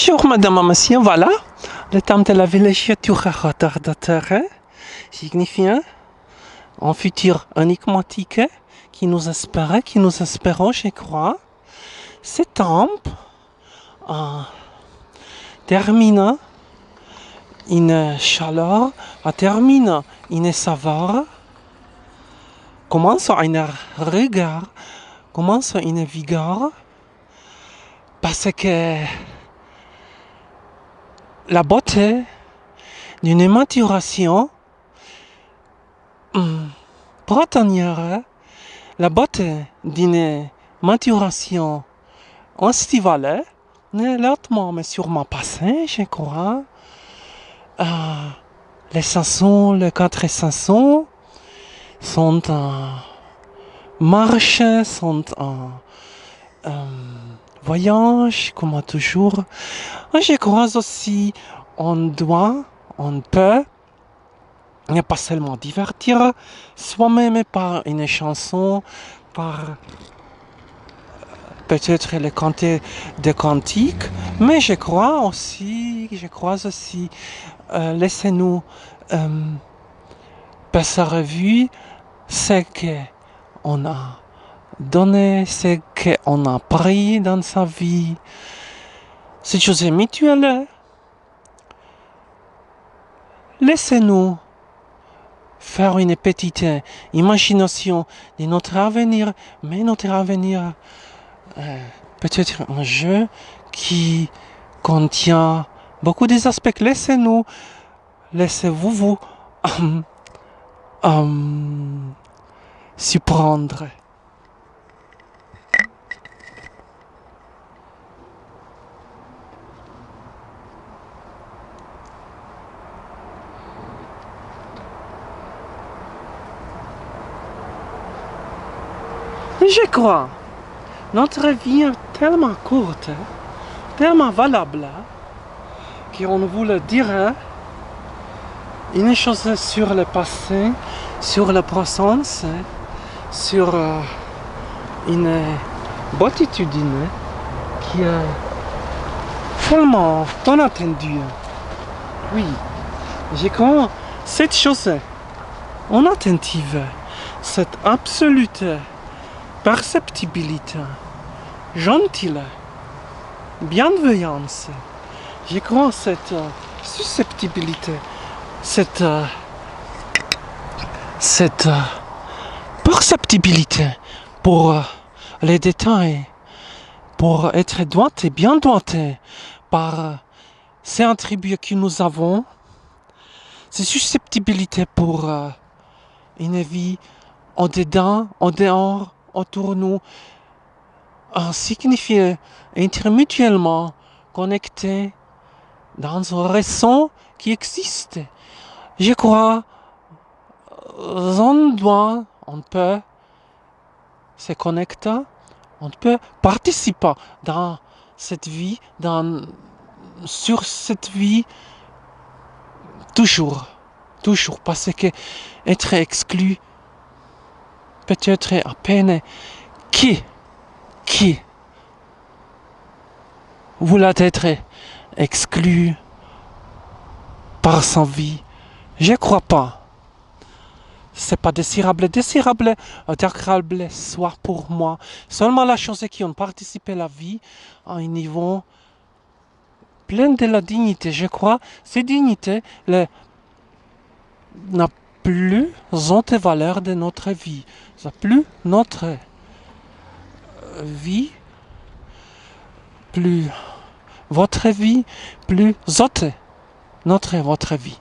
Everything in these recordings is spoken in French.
Bonjour madame et monsieur, voilà. Le temps de la villégiature retardateur signifie un futur enigmatique qui nous espérons, je crois. Cet temps termine une chaleur, termine une saveur, commence un regard, commence une vigueur, parce que la beauté d'une maturation printanière, la beauté d'une maturation estivale, lentement mais sûrement passée, je crois. Les saisons, les 4 saisons sont en marche, sont en voyage, comme toujours. Je crois aussi on peut, pas seulement divertir soi-même par une chanson, par peut-être le canter des cantiques, mais je crois aussi, laissez-nous passer revue ce qu'on a donné, ce qu'on a pris dans sa vie. C'est chose mutuelle. Laissez-nous faire une petite imagination de notre avenir, mais notre avenir peut-être un jeu qui contient beaucoup des aspects. Laissez-vous surprendre. Je crois, notre vie est tellement courte, tellement valable, qu'on voulait dire une chose sur le passé, sur le présent, sur une beautitudine qui est tellement inattendue. Oui, je crois cette chose inattentive, cette absolue perceptibilité, gentille, bienveillance. Je crois cette susceptibilité, cette perceptibilité pour les détails, pour être doigté, bien doigté par ces attributs que nous avons, ces susceptibilités pour une vie en dedans, en dehors, autour de nous, signifie être mutuellement connectés dans un réseau qui existe. Je crois, on peut se connecter, on peut participer dans cette vie, sur cette vie, toujours, parce que être exclu, peut-être à peine qui voulait être exclu par sa vie. Je crois pas. C'est pas désirable, agréable soit pour moi. Seulement la chose qui ont participé à la vie à un niveau plein de la dignité. Je crois cette dignité n'a plus honte valeur de notre vie. Ça plus notre vie, plus votre vie, plus autre votre vie.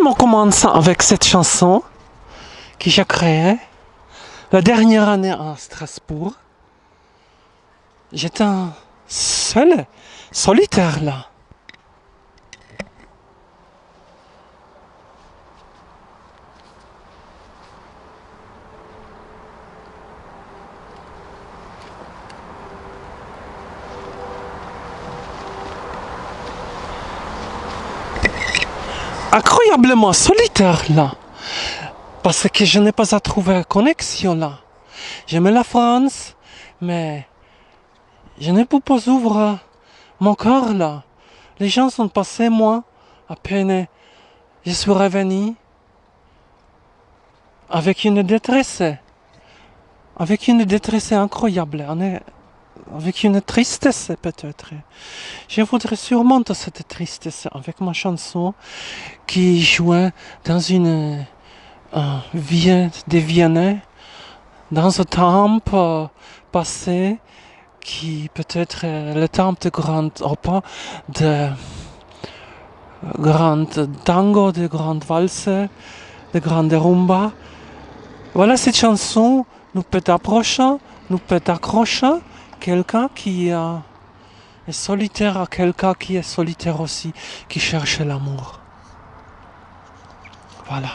on commence avec cette chanson que j'ai créée la dernière année à Strasbourg. J'étais seul, solitaire là. Incroyablement solitaire là. Parce que je n'ai pas à trouver connexion là. J'aime la France, mais je ne peux pas ouvrir mon cœur là. Les gens sont passés, moi, à peine je suis revenu avec une détresse incroyable, avec une tristesse peut-être. Je voudrais surmonter cette tristesse avec ma chanson qui jouait dans une ville de Vienne, dans un temple passé qui peut-être le temple de grande opéra, de grande tango, de grande valse, de grande rumba. Voilà, cette chanson nous peut approcher, nous peut accrocher quelqu'un qui est solitaire à quelqu'un qui est solitaire aussi, qui cherche l'amour. Voilà.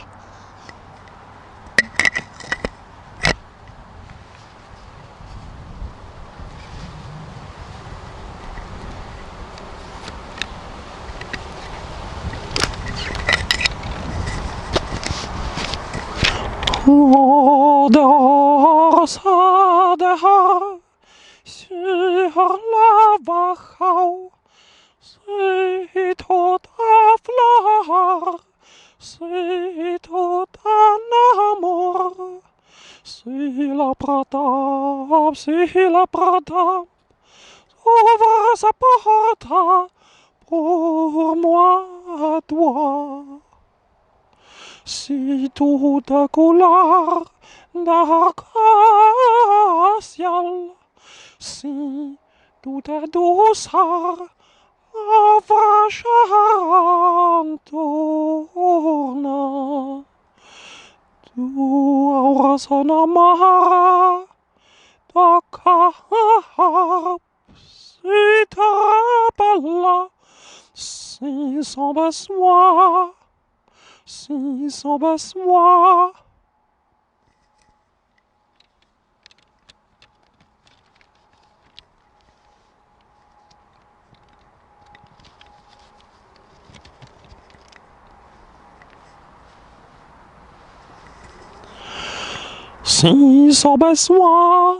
Sur la Wachau, c'est tout à fleur, c'est tout en amour, c'est la pratap, ouvre sa porte pour moi, toi. Si tout de couleur d'arc-en-ciel, si tout est douceur, fraîcheur tourne, tu auras son amour, ta carpe, si te rappelle, si son besoin, si son besoin. Si son besoin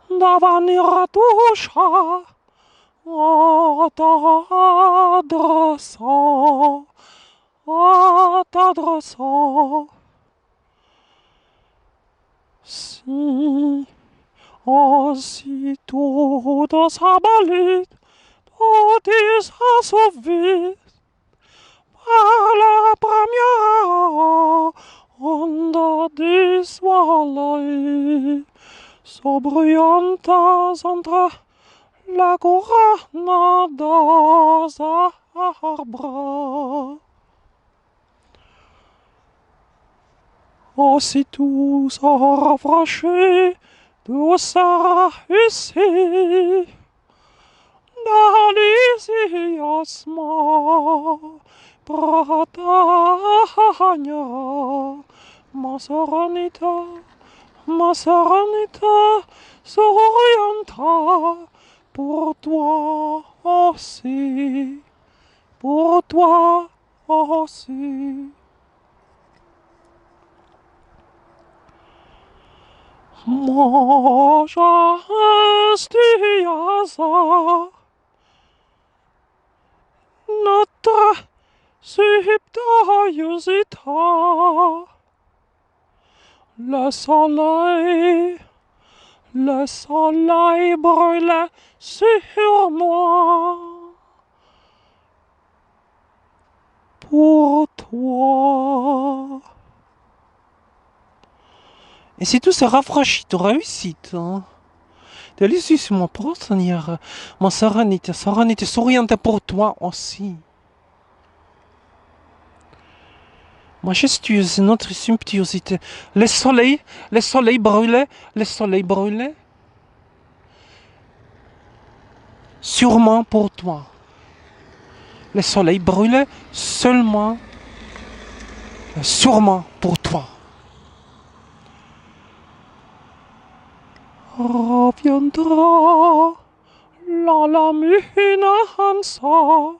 d'avenir toucha en t'adressant, si aussitôt de sa balade, tout est assouvi par la première onde du soleil, s'obriantes entre la couronne des arbres. Aussitôt se rafraîchit douceur ici, dans l'enthousiasme Bretagne, ma sérénité s'orienta pour toi aussi, pour toi aussi. Majestueuse, notre subtilité, le soleil brûle sur moi, pour toi. Et si tout se rafraîchit, tu réussis, hein. Délicieusement pour Seigneur, ma sérénité souriante pour toi aussi. Majestueuse, notre sumptuosité. Le soleil brûlait, le soleil brûlait. Sûrement pour toi. Le soleil brûlait seulement, sûrement pour toi. Reviendra la lamina hansa,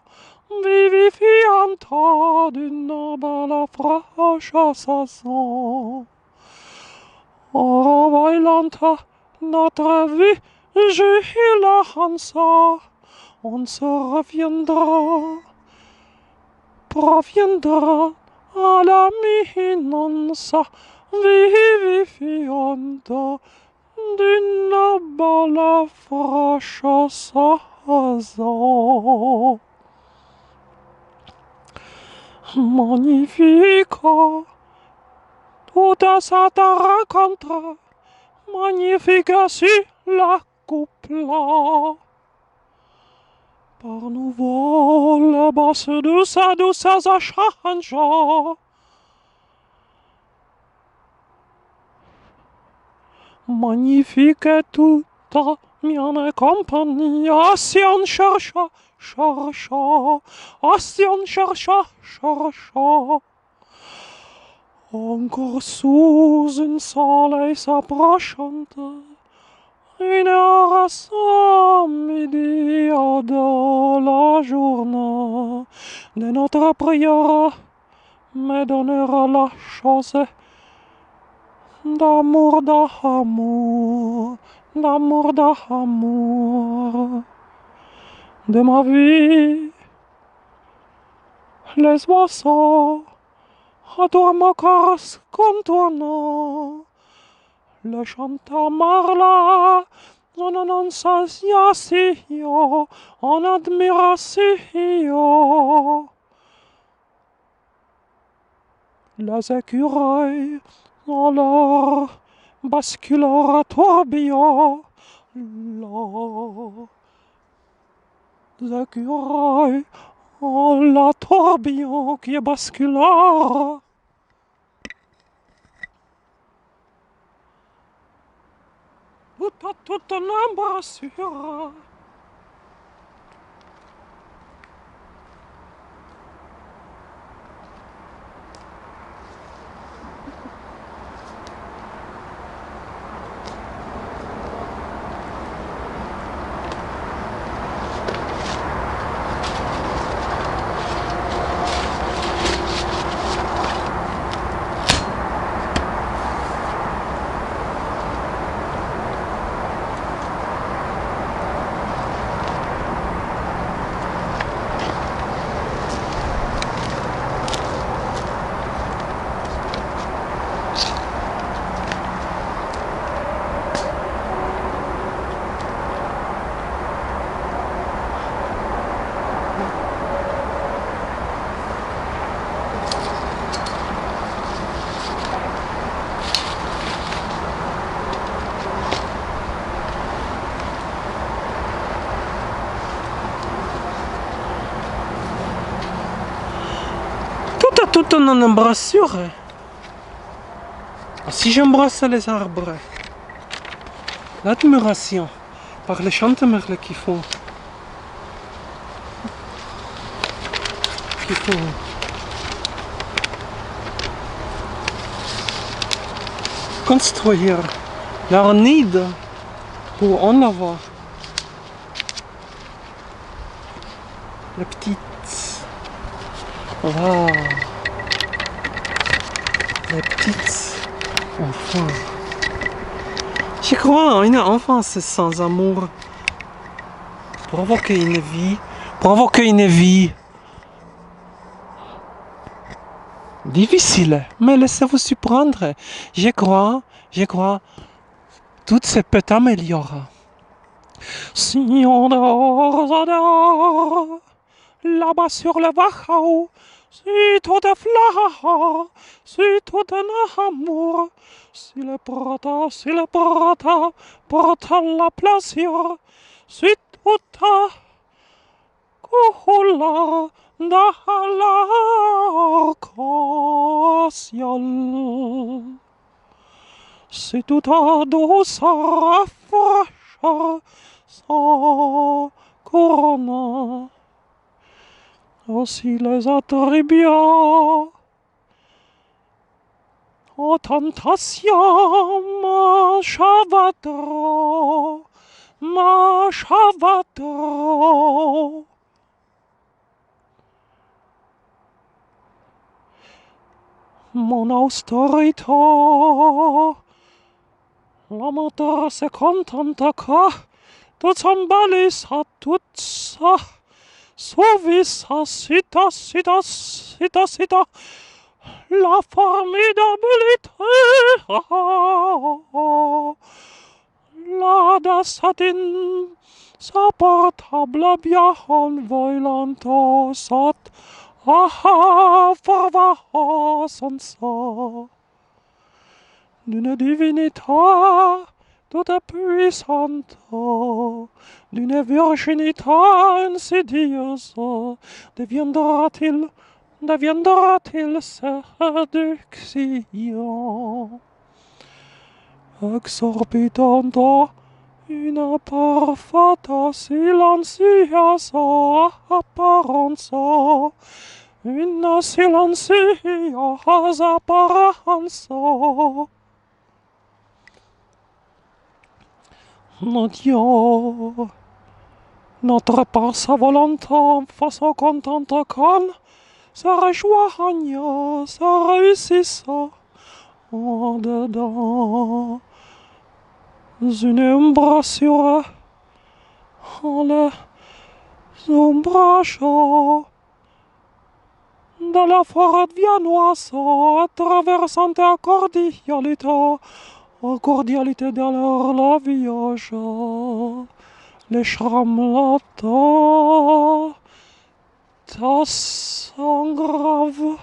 vivifianta d'une belle fraîche saison. Revoilanta notre vie, la hansa, on se proviendra à la minanza, vivifianta d'une belle fraîche saison. Magnifique, toute cette rencontre, magnifique sur la couple. Par nouveau, la basse douce à change. Magnifique toute mienne compagnie, si on cherche, si on cherche. Encore sous un soleil s'approchante, une heure sans midi de la journée, de notre prière me donnera la chose d'amour, de ma vie. Les oiseaux adorment corps contournant, le chanteur marla en annonciation, en admiration. Les écureuils dans leur basculeur tourbillon, les écureuils en la tourbillon qui est basculeur. Toute une embrassure. Tout en embrassure. Si j'embrasse les arbres, l'admiration par les chantements qui font. Construire leur nid pour en avoir. Les petites. Wow. Les petites enfants. Je crois une enfance sans amour provoquer une vie difficile. Mais laissez-vous surprendre. Je crois, tout se peut améliorer. Si on dehors, là-bas sur le Wachau, si tout est fleur, si tout est amour, si le porte la plaisir, si tout est cool l'arc-en-ciel. C'est tout à douce fraîcheur sans couronne. Aussi les attributs aux tentations m'achèveront. Mon austérité, l'amateur se contente que de s'emballer à toute ça, sauver sa cita, la formidabilité, la de satin, sa portable bien violente, fervence d'une divinité toute puissante, d'une virginité insidieuse, deviendra-t-il séduction exorbitante, une parfaite silencieuse apparence, une silencieuse apparence. Dieu, notre par sa volonté façon contente qu'on se rejoigne, se réussisse en dedans une embrasure en les ombrageant de la forêt viennoise, traversant la cordialité de leur voyage, les charmettes s'engrave.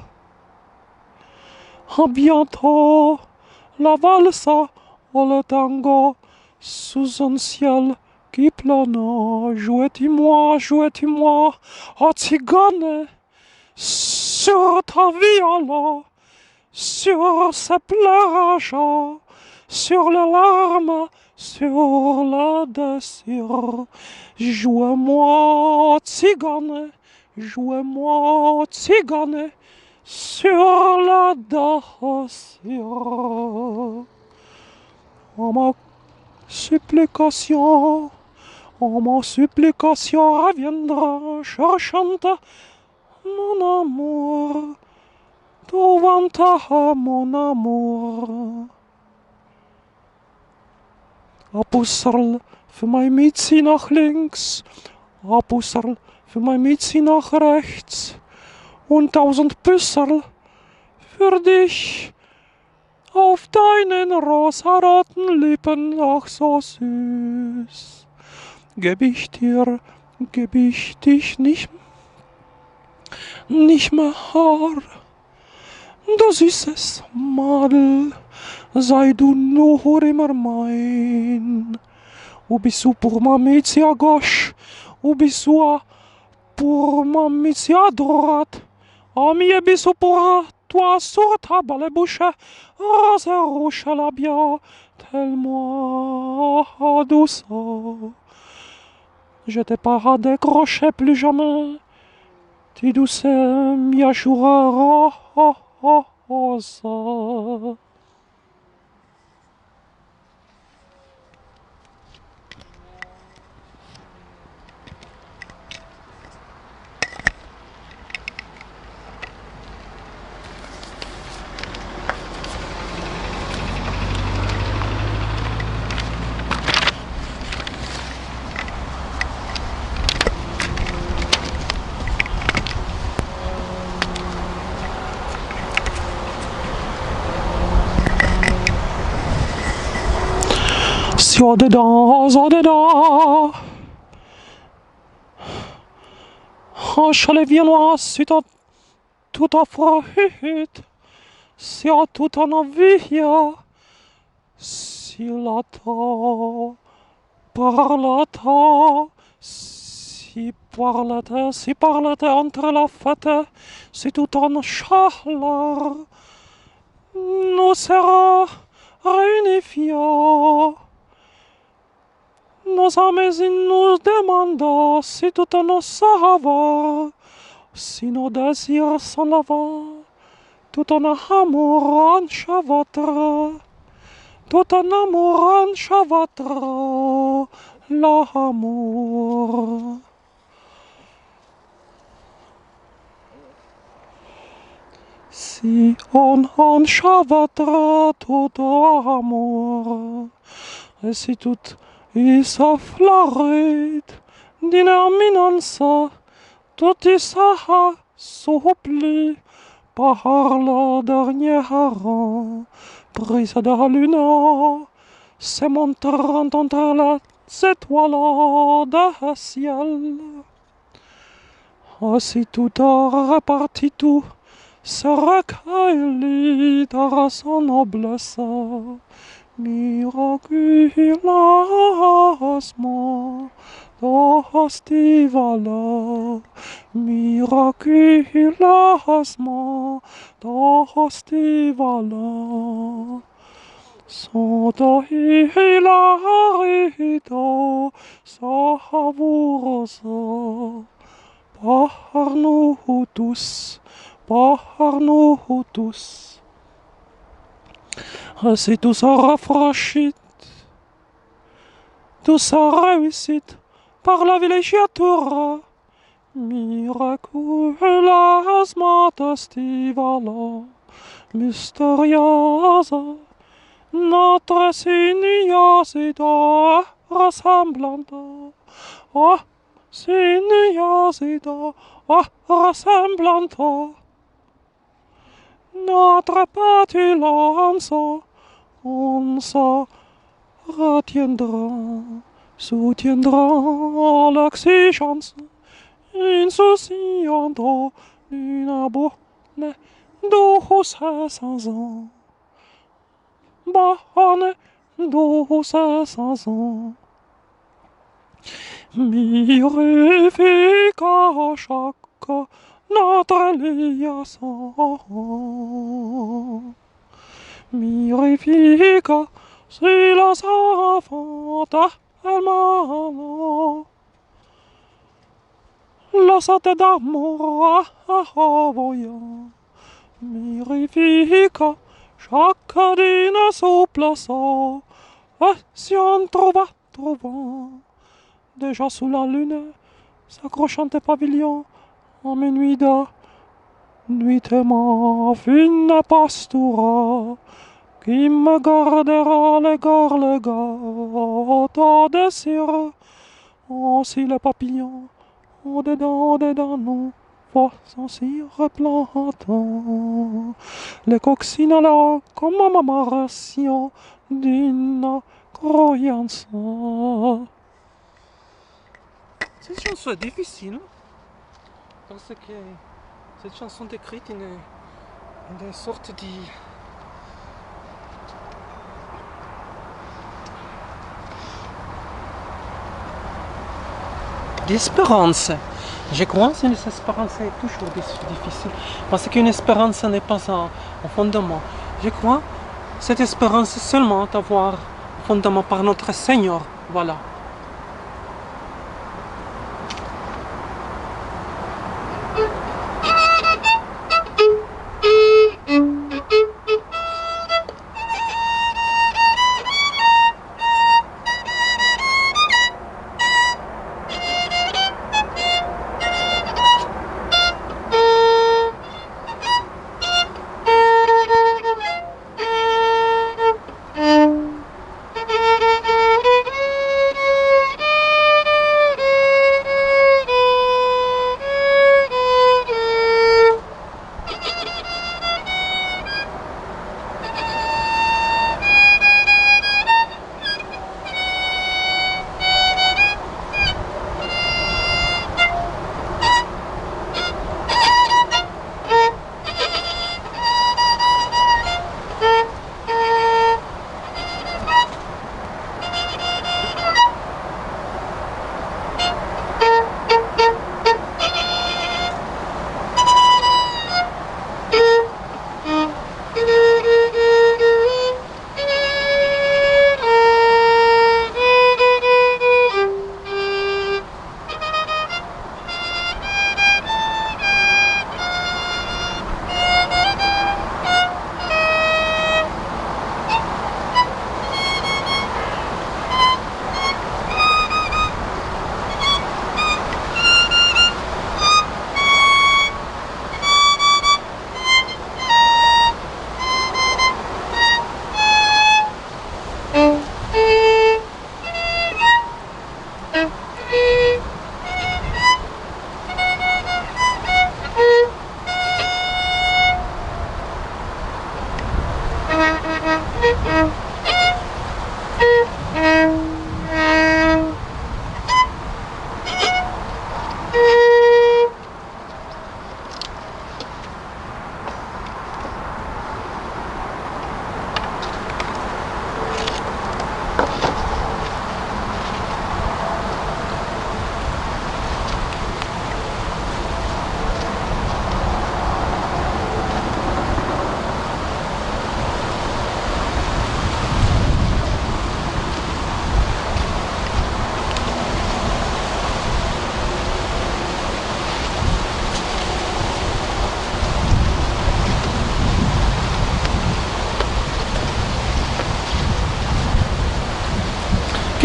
À bientôt, la valse ou le tango sous un ciel qui plane. Jouez-moi, oh tzigane, sur ta viole, sur ces pleurages, sur les larmes, sur le désir. Jouez-moi, tzigane, sur le désir. En ma supplication reviendra cherchant mon amour, trouvant mon amour. Apusserl für mein Miezi nach links, Apusserl für mein Miezi nach rechts und 1000 Püsserl für dich auf deinen rosaroten Lippen, ach so süß. Geb ich dich nicht mehr, du süßes Madel, sei du nur immer mein. Ou bisou pour ma métier à gauche, ou bisou pour ma métier à droite. Oh, mie bisou pour toi sur ta belle bouche, rose rouge à la bien, tellement douce. Je t'ai pas décroché plus jamais, ti douce mia jura rose. Så dedans. Chez les Viennois, c'est tout offert, c'est tout en envie, si la ta, par la ta, si si parlete entre la fête, si tout en chaleur nous sera réunifiés. Nos amis nous demandent si tout en savoir, si nos désirs sont lavés, tout en amour enchevêtre, tout en amour enchevêtre l'amour. Si on enchevêtre tout amour, et si tout y s'affleurite d'une éminence, tout y s'assouplit par la dernière brise de la lune, se montrant entre les étoiles du ciel. Si tout a reparti, tout se recueillit à son noblesse, miraculeusement d'Hostivala, miraculeusement d'Hostivala. Santa hilarita savourosa, par nous tous, par nous tous. Si tout ça rafraîchit, tout ça réussit par la villégiatura, miraculeusement estivala, mysteriosa, notre sinuosité ressemblante, sinuosité ressemblante, notre petulance, on se retiendra, soutiendra l'exigence insouciante d'une bonne douce saison. Bonne douce saison. Mirifique à chaque notre liaison. Mirifique si la savante tellement. La santé d'amour voyant. Mirifique chaque d'une souplesse. Et si on trouvant déjà sous la lune, s'accrochant des pavillons, en minuit de nuitement fine pastura, qui me gardera les gâteaux de cire, aussi les papillons, au-dedans nous, voici si replantant, les coccinelles là, comme ma ration d'une croyance. Cette chanson est difficile, parce que cette chanson décrit une sorte d'espérance. Je crois que cette espérance est toujours difficile, parce qu'une espérance n'est pas un fondement. Je crois cette espérance seulement d'avoir un fondement par notre Seigneur. Voilà.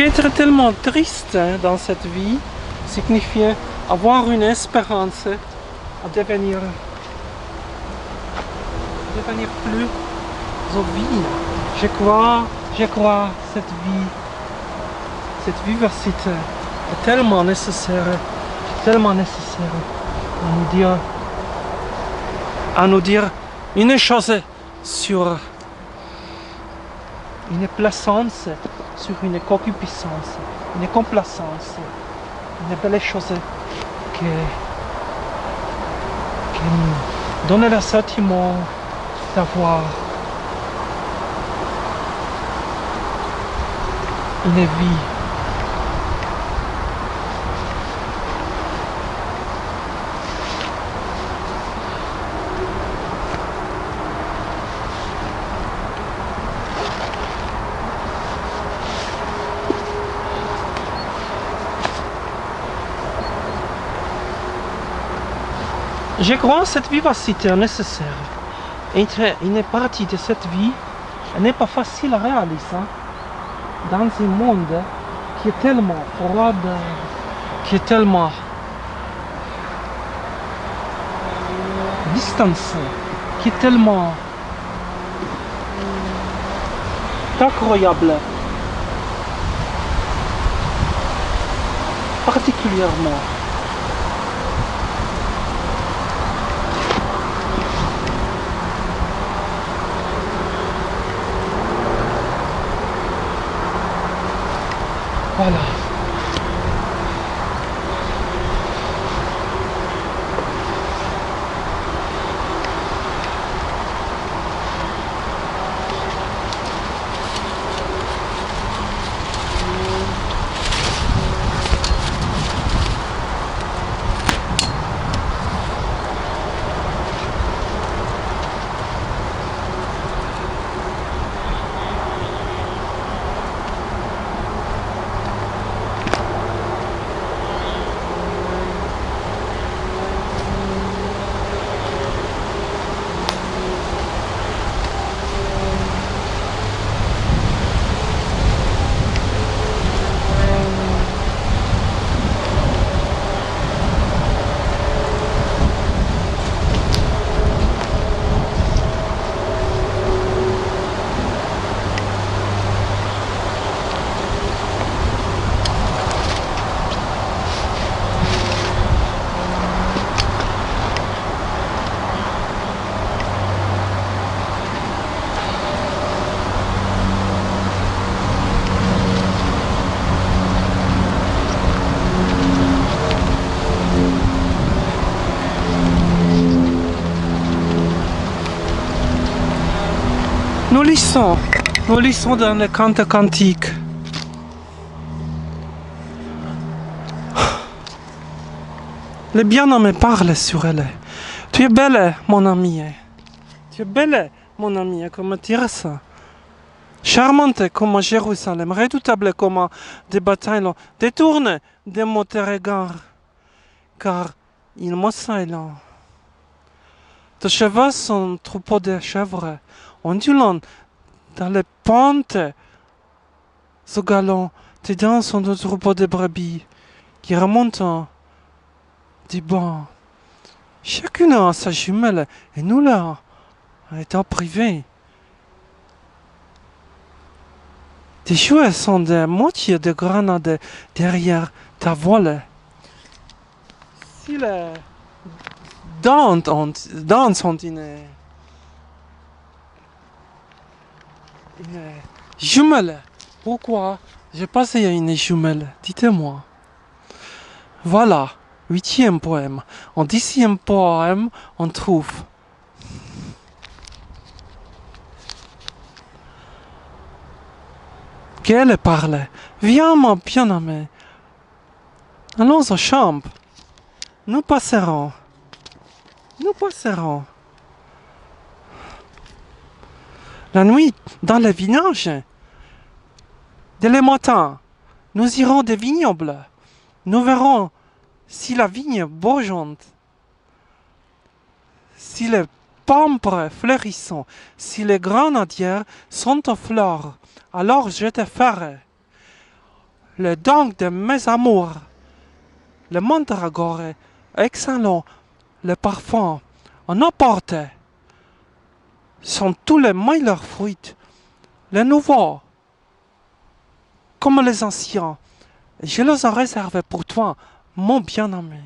Qu'être tellement triste dans cette vie signifiait avoir une espérance à devenir plus en vie. Je crois cette vivacité est tellement nécessaire à nous dire une chose sur une plaisance, sur une concupiscence, une complaisance, une belle chose qui nous donne le sentiment d'avoir une vie. Je crois que cette vivacité est nécessaire. Être une partie de cette vie n'est pas facile à réaliser dans un monde qui est tellement froid, qui est tellement distancé, qui est tellement incroyable, particulièrement. Voilà. Nous lisons dans le Cantique cantique. Le bien-aimé parle sur elle. Tu es belle, mon amie. Tu es belle, mon amie, comme Tyrès. Charmante comme Jérusalem, redoutable comme des batailles. Détourne de mon regard, car il m'assaille. Tes cheveux sont troupeaux de chèvres, ondulant dans les pentes. Ce galon, tes dents sont de troupeaux de brebis qui remontent du banc. Chacune a sa jumelle et nous là, étant privés. Tes cheveux sont de moitié de grenades derrière ta voile. Si les dents sont une jumelle, pourquoi j'ai passé à une jumelle? Dites-moi. Voilà, 8e poème. En 10e poème, on trouve qu'elle parle. Viens, mon bien-aimé. Allons aux chambres. Nous passerons. La nuit, dans les vignobles, dès le matin, nous irons des vignobles. Nous verrons si la vigne bourgeonne, si les pampres fleurissent, si les grenadiers sont aux fleurs. Alors je te ferai le don de mes amours, le mandragore exhalant le parfum en emporte, sont tous les meilleurs fruits, les nouveaux, comme les anciens. Je les ai réservés pour toi, mon bien-aimé.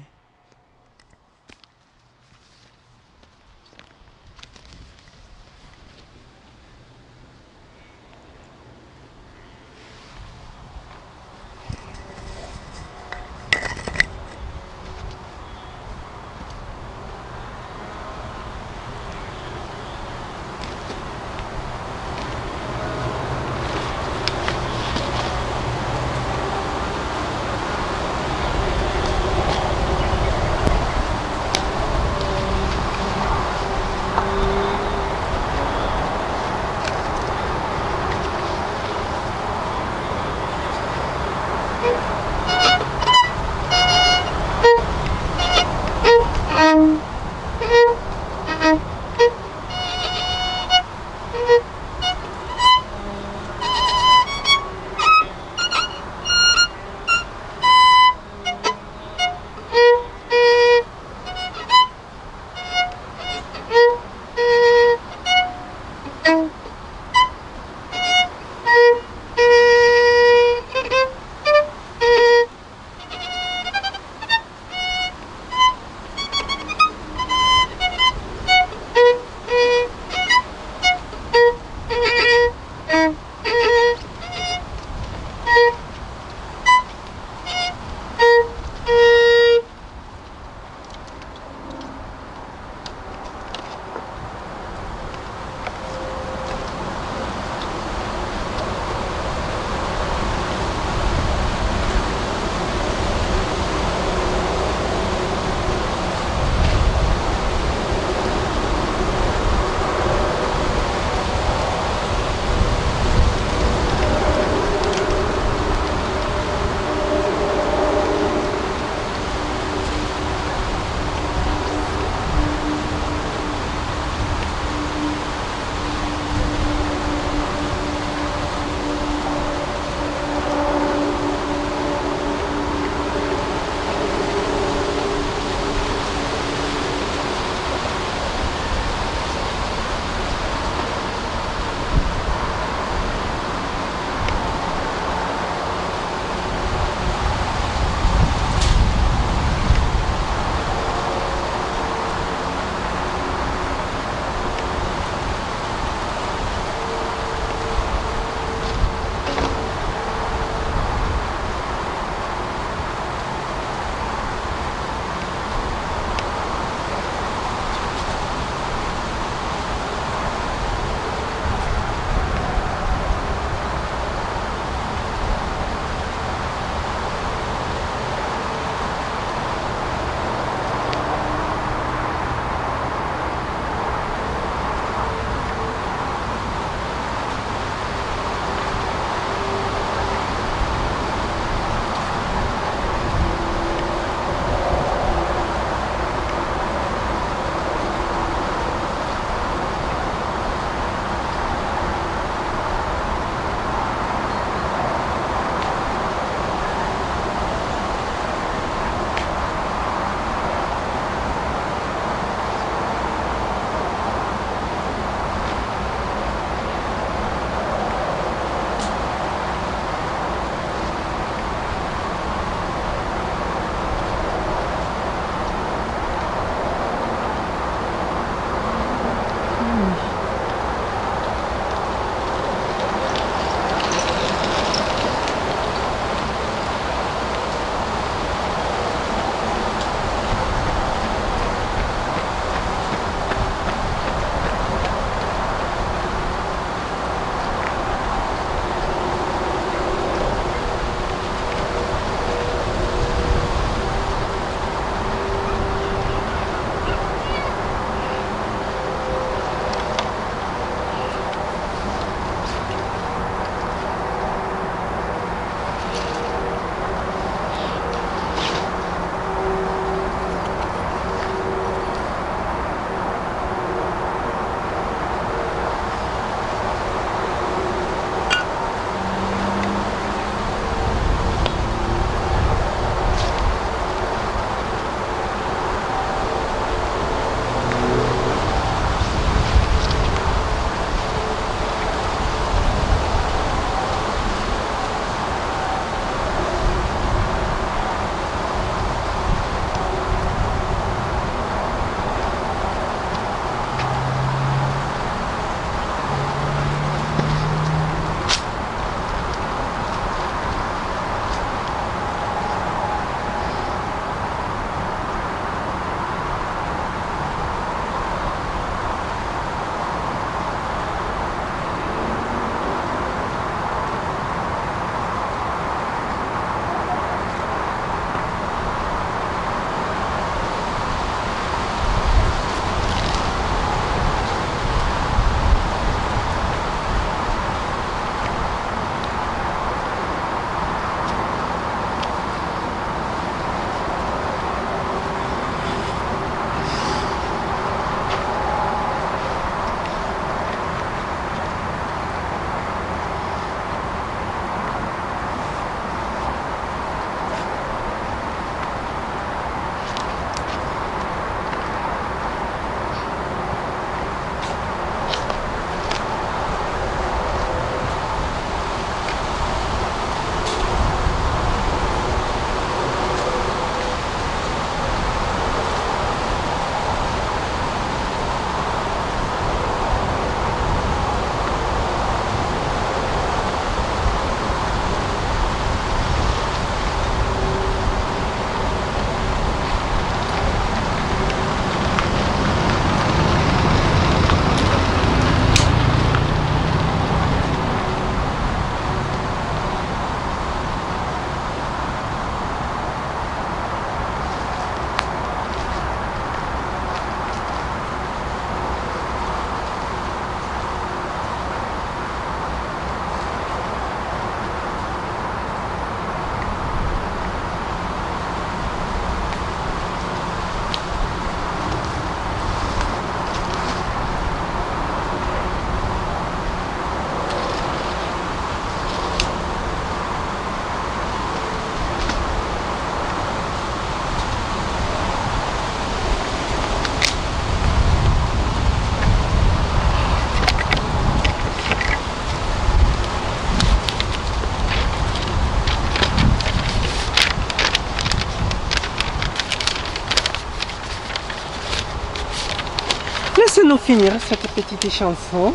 Laissez-nous finir cette petite chanson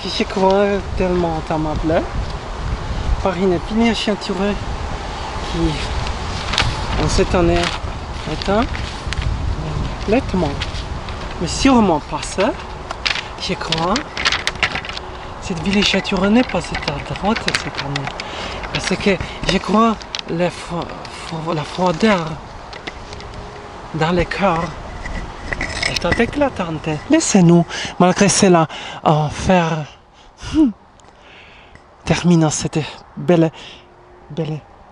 qui je crois tellement aimable par une pinière chanturée qui en cette année est un lentement mais sûrement passé. Je crois cette ville chanturée n'est pas cette à droite cette année parce que je crois la froideur dans le cœur est éclatante. Laissez-nous, malgré cela, faire terminer cette belle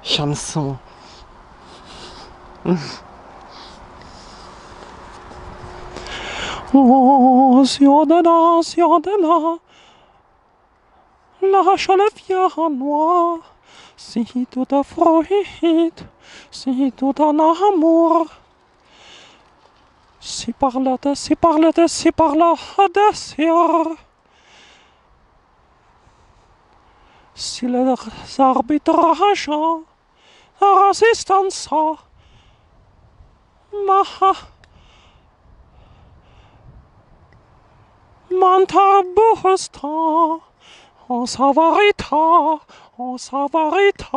chanson. Oh, ciudadana, lâche le fier noir, si tout est fruit, si tout en amour. Si par là, si par là, si par là, désir. Si les arbitrages, la résistance, m'entarboursta, on s'avarita, on s'avarita.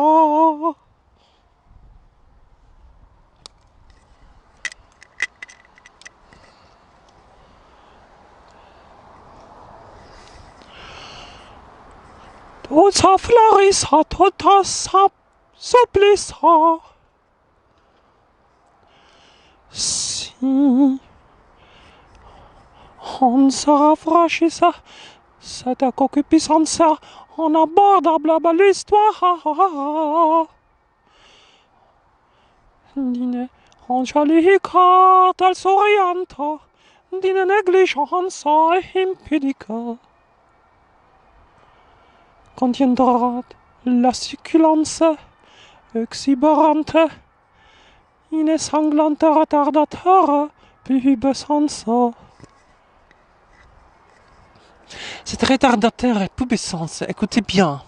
Tout s'affleurissa, tout s'assouplissa. Si on se rafraîchissait, cette concupiscence, on abordable l'histoire. D'une angélique, telle souriante, d'une négligence impudique. Contiendra la succulence exubérante, une sanglante retardateur pubescence. Cette retardateur pubescence, écoutez bien,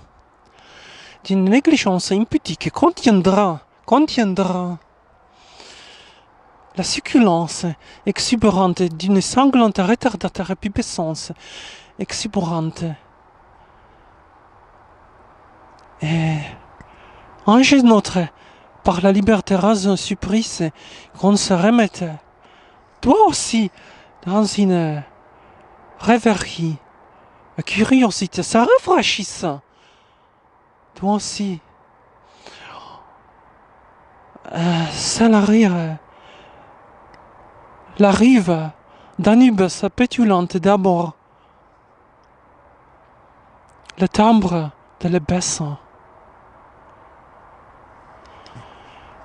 d'une négligence impudique contiendra la succulence exubérante d'une sanglante retardateur pubescence exubérante. Et ange notre, par la liberté raison supplice, qu'on se remette, toi aussi, dans une rêverie, une curiosité, ça rafraîchissant. Toi aussi, ça la rive Danube pétulante d'abord, le timbre de l'ébessin.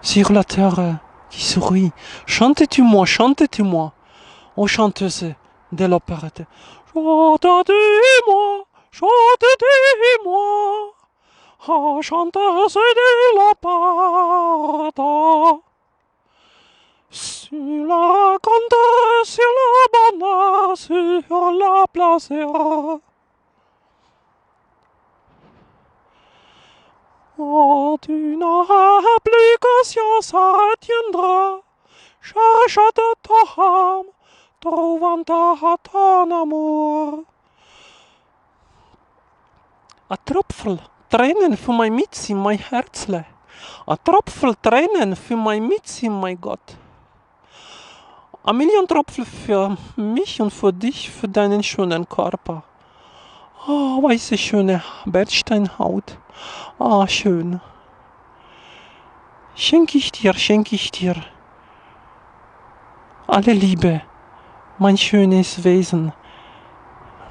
Sur la terre qui sourit, chante-tu-moi, ô chanteuse de l'opérette. Chante-tu-moi, ô chanteuse de l'opérette. Sur la conte, sur la bonne, sur la plaisir. Oh, tu n'as plus que science à retiendra, cherche de ton âme, trouvant ton amour. A Tropfen Tränen für mein Mitzi, mein Herzle. A Tropfen Tränen für mein Mitzi, mein Gott. A Million Tropfen für mich und für dich, für deinen schönen Körper. Oh, weiße schöne Bernsteinhaut. Ah, schön. Schenk ich dir alle Liebe, mein schönes Wesen,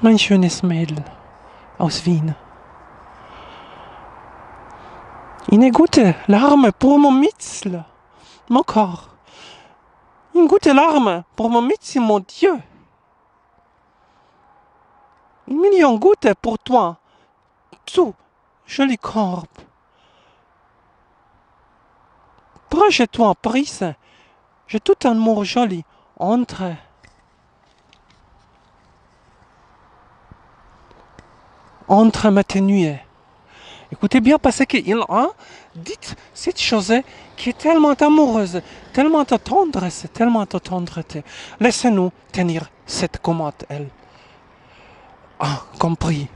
mein schönes Mädel aus Wien. Une gute larme pour mon Mitzel, mon corps. Une gute larme pour mon Mitzel, mon Dieu. 1 million gouttes pour toi, tout joli corps. Prends chez toi, prise. J'ai tout un amour joli. Entre. Entre mes nuées. Écoutez bien parce qu'il a dit cette chose qui est tellement amoureuse, tellement tendresse, tellement tendreté. Laissez-nous tenir Cette commode, elle a compris.